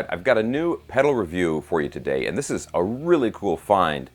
Alright, I've got a new pedal review for you today, and this is a really cool find.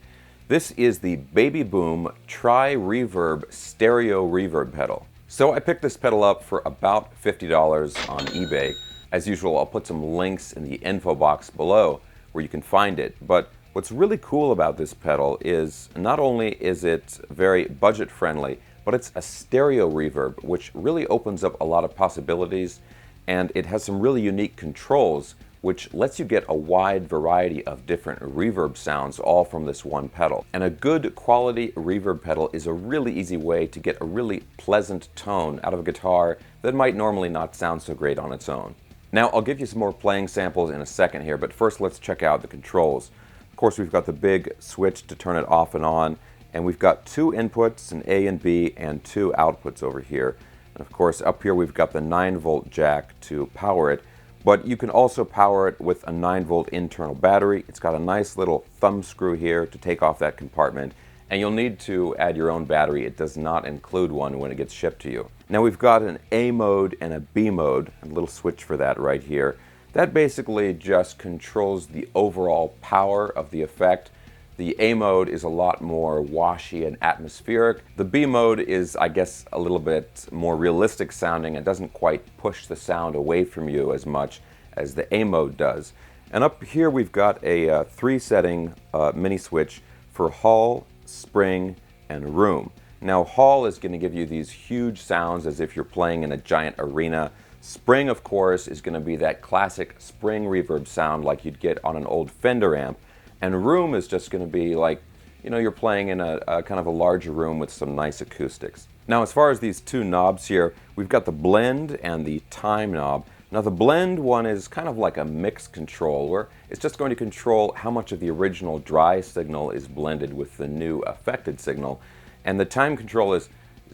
This is the BabyBoom Reverb Stereo Reverb pedal. So I picked this pedal up for about $50 on eBay. As usual, I'll put some links in the info box below where you can find it. But what's really cool about this pedal is not only is it very budget friendly, but it's a stereo reverb, which really opens up a lot of possibilities, and it has some really unique controls which lets you get a wide variety of different reverb sounds all from this one pedal. And a good quality reverb pedal is a really easy way to get a really pleasant tone out of a guitar that might normally not sound so great on its own. Now I'll give you some more playing samples in a second here, but first let's check out the controls. Of course, we've got the big switch to turn it off and on, and we've got two inputs, an A and B, and two outputs over here. And of course, up here we've got the 9-volt jack to power it, but you can also power it with a 9-volt internal battery. It's got a nice little thumb screw here to take off that compartment, and you'll need to add your own battery. It does not include one when it gets shipped to you. Now we've got an A mode and a B mode, a little switch for that right here. That basically just controls the overall power of the effect. The A mode is a lot more washy and atmospheric. The B mode is, I guess, a little bit more realistic sounding and doesn't quite push the sound away from you as much as the A mode does. And up here we've got a 3-setting mini switch for hall, spring, and room. Now hall is going to give you these huge sounds as if you're playing in a giant arena. Spring, of course, is going to be that classic spring reverb sound like you'd get on an old Fender amp. And room is just going to be like, you know, you're playing in a kind of a larger room with some nice acoustics. Now, as far as these two knobs here, we've got the blend and the time knob. Now, the blend one is kind of like a mix control, where it's just going to control how much of the original dry signal is blended with the new affected signal. And the time control is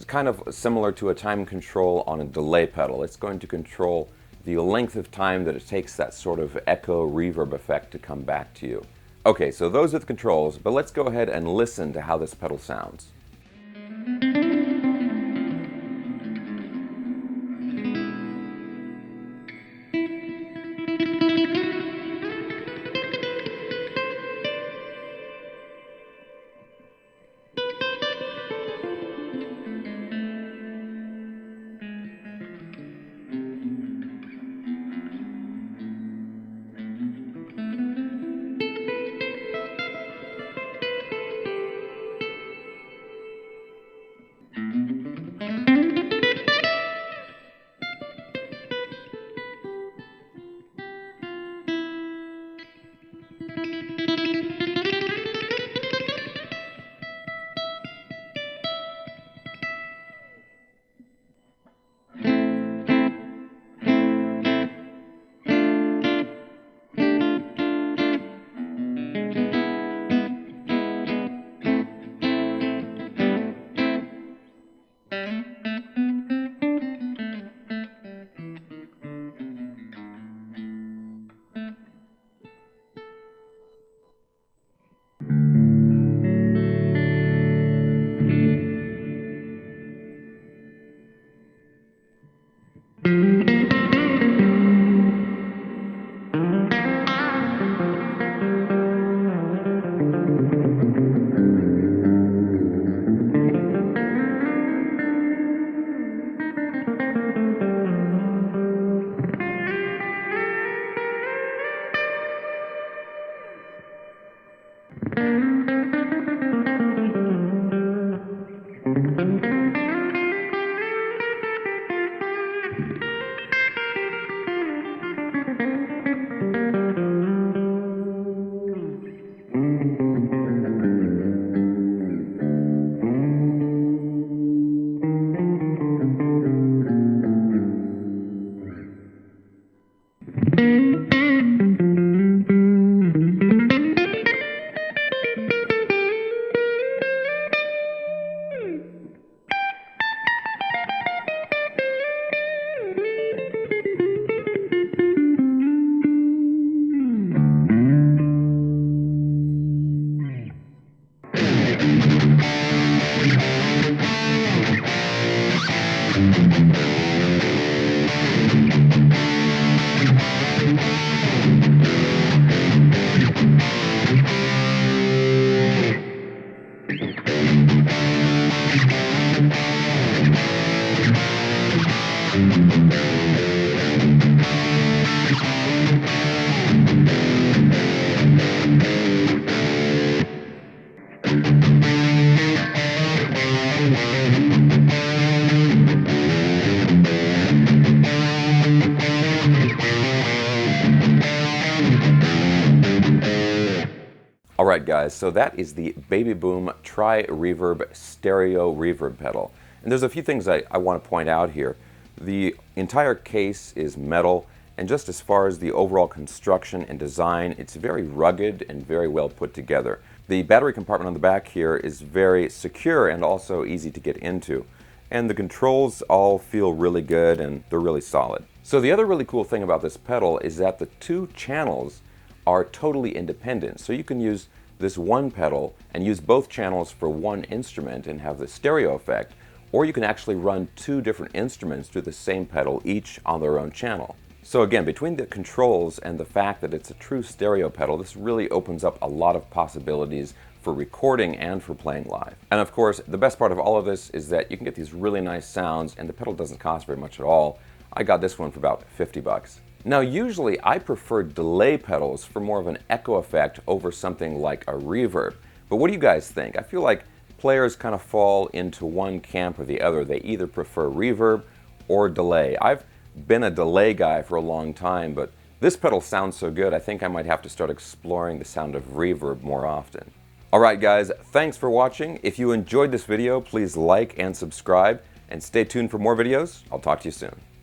kind of similar to a time control on a delay pedal. It's going to control the length of time that it takes that sort of echo reverb effect to come back to you. Okay, so those are the controls, but let's go ahead and listen to how this pedal sounds. Alright guys, so that is the BabyBoom Tri-Reverb Stereo Reverb pedal. And there's a few things I want to point out here. The entire case is metal, and just as far as the overall construction and design, it's very rugged and very well put together. The battery compartment on the back here is very secure and also easy to get into. And the controls all feel really good and they're really solid. So the other really cool thing about this pedal is that the two channels are totally independent. So you can use this one pedal and use both channels for one instrument and have the stereo effect, or you can actually run two different instruments through the same pedal, each on their own channel. So again, between the controls and the fact that it's a true stereo pedal, this really opens up a lot of possibilities for recording and for playing live. And of course, the best part of all of this is that you can get these really nice sounds, and the pedal doesn't cost very much at all. I got this one for about 50 bucks. Now usually I prefer delay pedals for more of an echo effect over something like a reverb. But what do you guys think? I feel like players kind of fall into one camp or the other. They either prefer reverb or delay. I've been a delay guy for a long time, but this pedal sounds so good I think I might have to start exploring the sound of reverb more often. Alright guys, thanks for watching. If you enjoyed this video, please like and subscribe, and stay tuned for more videos. I'll talk to you soon.